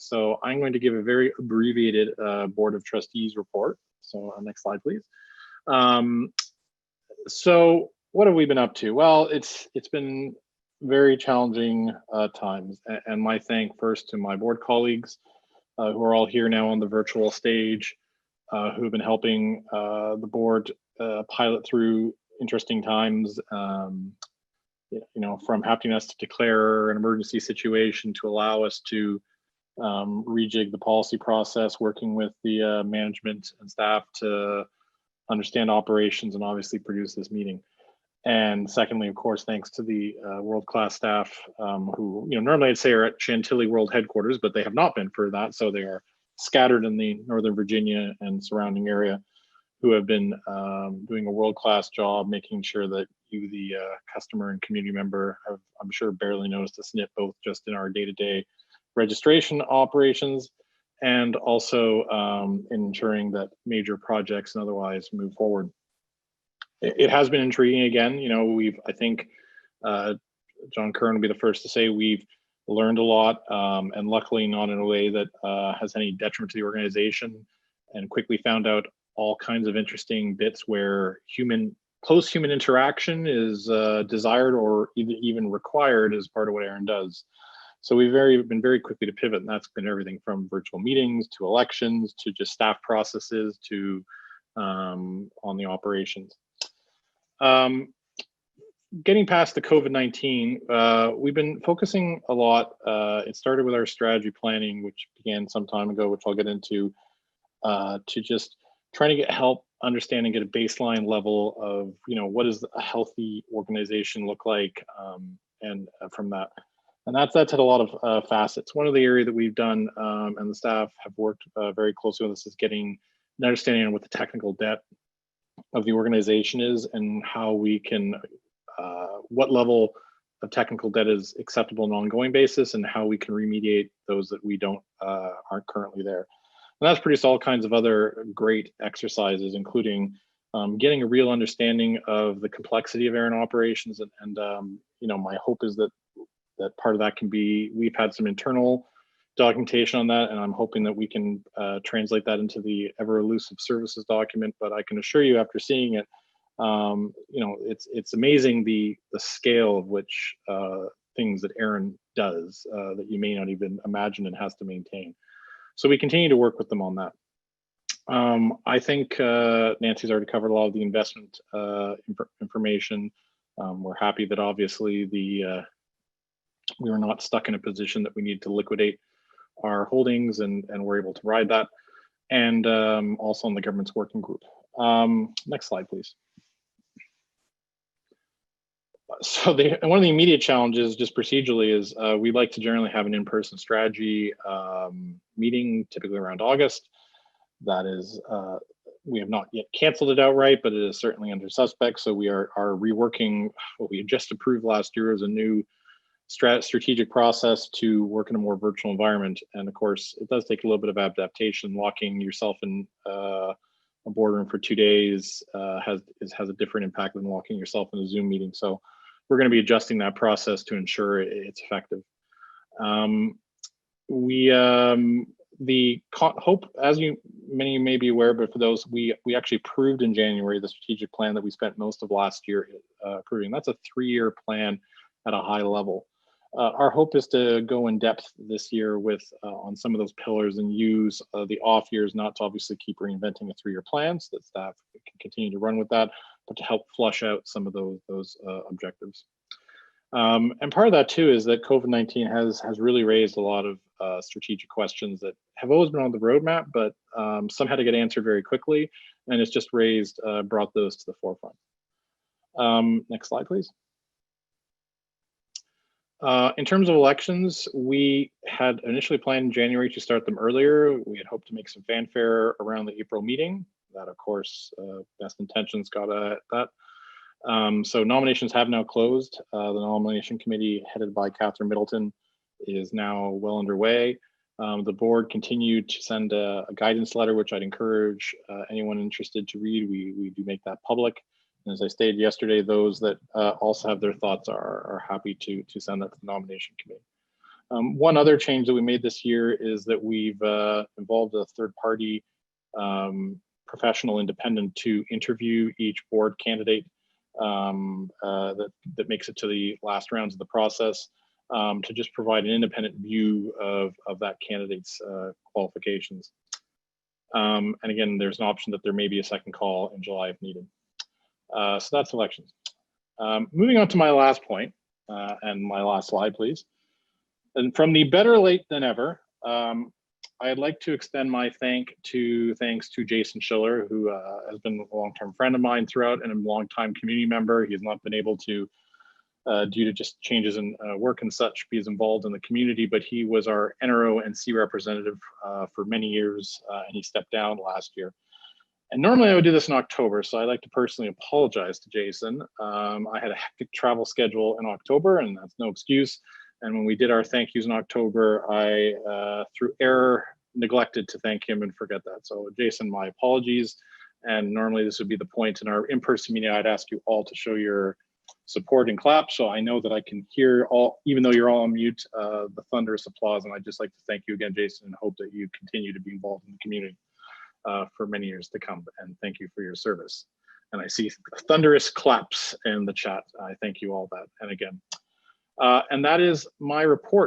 So I'm going to give a very abbreviated Board of Trustees report. So next slide, please. So what have we been up to? Well, it's been very challenging times, and my thank first to my board colleagues who are all here now on the virtual stage, who have been helping the board pilot through interesting times. From helping us to declare an emergency situation to allow us to rejig the policy process, working with the management and staff to understand operations and obviously produce this meeting. And secondly, of course, thanks to the world-class staff who, normally I'd say are at Chantilly World Headquarters, but they have not been for that. So they are scattered in the Northern Virginia and surrounding area, who have been doing a world-class job making sure that you, the customer and community member, have, I'm sure, barely noticed a snip, both just in our day-to-day registration operations and also ensuring that major projects and otherwise move forward. It has been intriguing again. I think John Curran will be the first to say we've learned a lot, and luckily not in a way that has any detriment to the organization, and quickly found out all kinds of interesting bits where close human interaction is desired or even required as part of what ARIN does. So we've been very quickly to pivot, and that's been everything from virtual meetings to elections to just staff processes to on the operations. Getting past the COVID-19, we've been focusing a lot. It started with our strategy planning, which began some time ago, which I'll get into, to just trying to get help understand and get a baseline level of, what does a healthy organization look like, and from that. And that's had a lot of facets. One of the areas that we've done, and the staff have worked very closely with us, is getting an understanding of what the technical debt of the organization is and how we can, what level of technical debt is acceptable on an ongoing basis and how we can remediate those that we aren't currently there. And that's produced all kinds of other great exercises, including getting a real understanding of the complexity of ARIN operations. And my hope is that part of that can be, we've had some internal documentation on that, and I'm hoping that we can translate that into the ever elusive services document. But I can assure you, after seeing it, it's amazing the scale of which things that ARIN does that you may not even imagine and has to maintain. So we continue to work with them on that. I think Nancy's already covered a lot of the investment information. We're happy that obviously we were not stuck in a position that we need to liquidate our holdings, and we're able to ride that. And also on the government's working group. Next slide, please. So one of the immediate challenges, just procedurally, is we'd like to generally have an in-person strategy meeting, typically around August. That is, we have not yet canceled it outright, but it is certainly under suspect. So we are reworking what we had just approved last year as a new strategic process to work in a more virtual environment. And of course, it does take a little bit of adaptation. Locking yourself in a boardroom for 2 days has a different impact than locking yourself in a Zoom meeting. So we're going to be adjusting that process to ensure it's effective. The hope, as many may be aware, but for those, we actually approved in January the strategic plan that we spent most of last year approving. That's a 3-year plan at a high level. Our hope is to go in depth this year with on some of those pillars and use the off years not to obviously keep reinventing a 3-year plan so that staff can continue to run with that, but to help flush out some of those objectives. And part of that too is that COVID-19 has really raised a lot of strategic questions that have always been on the roadmap, but some had to get answered very quickly, and it's just brought those to the forefront. Next slide, please. In terms of elections, we had initially planned in January to start them earlier. We had hoped to make some fanfare around the April meeting. That, of course, best intentions got at that. So nominations have now closed. The nomination committee headed by Catherine Middleton is now well underway. The board continued to send a guidance letter, which I'd encourage anyone interested to read. We do make that public. And as I stated yesterday, those that also have their thoughts are happy to send that to the nomination committee. One other change that we made this year is that we've involved a third-party professional independent to interview each board candidate that makes it to the last rounds of the process, to just provide an independent view of that candidate's qualifications. And again, there's an option that there may be a second call in July if needed. So that's elections. Moving on to my last point, and my last slide, please. And from the better late than ever, I'd like to extend my thanks to Jason Schiller, who has been a long-term friend of mine throughout and a long-time community member. He has not been able to, due to just changes in work and such, be as involved in the community, but he was our NRO and C representative for many years, and he stepped down last year. And normally I would do this in October, so I'd like to personally apologize to Jason. I had a hectic travel schedule in October, and that's no excuse. And when we did our thank yous in October, I, through error, neglected to thank him and forget that. So Jason, my apologies. And normally this would be the point in our in-person meeting. I'd ask you all to show your support and clap, so I know that I can hear all, even though you're all on mute, the thunderous applause. And I'd just like to thank you again, Jason, and hope that you continue to be involved in the community for many years to come. And thank you for your service. And I see thunderous claps in the chat. I thank you all that. And again, and that is my report